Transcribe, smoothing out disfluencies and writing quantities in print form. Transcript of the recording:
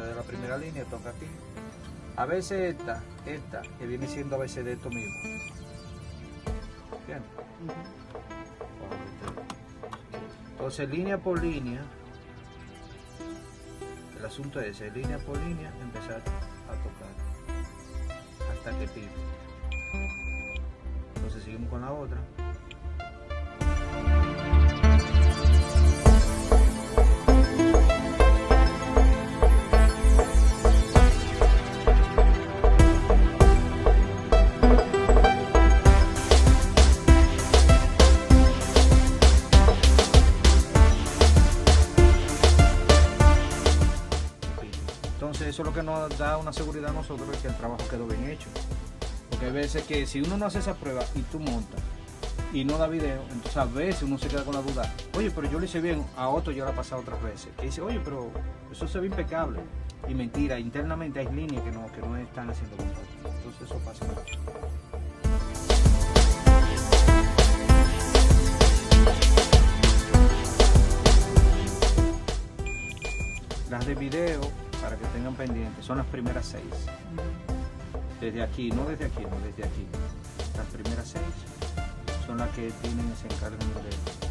Entonces de la primera línea toca aquí. A veces esta, que viene siendo a veces de esto mismo. ¿Entiendes? Entonces línea por línea, el asunto es ese, línea por línea, empezar a tocar hasta que tire. Entonces seguimos con la otra. Entonces eso es lo que nos da una seguridad a nosotros de que el trabajo quedó bien hecho. Porque hay veces que si uno no hace esa prueba y tú montas y no da video, entonces a veces uno se queda con la duda, oye, pero yo lo hice bien, a otro yo lo he pasado otras veces. Que dice, oye, pero eso se ve impecable. Y mentira, internamente hay líneas que no están haciendo perfecto. Entonces eso pasa mucho. Las de video, para que tengan pendientes, son las primeras 6. Desde aquí, no desde aquí, no desde aquí. Las primeras 6 son las que tienen ese encargo de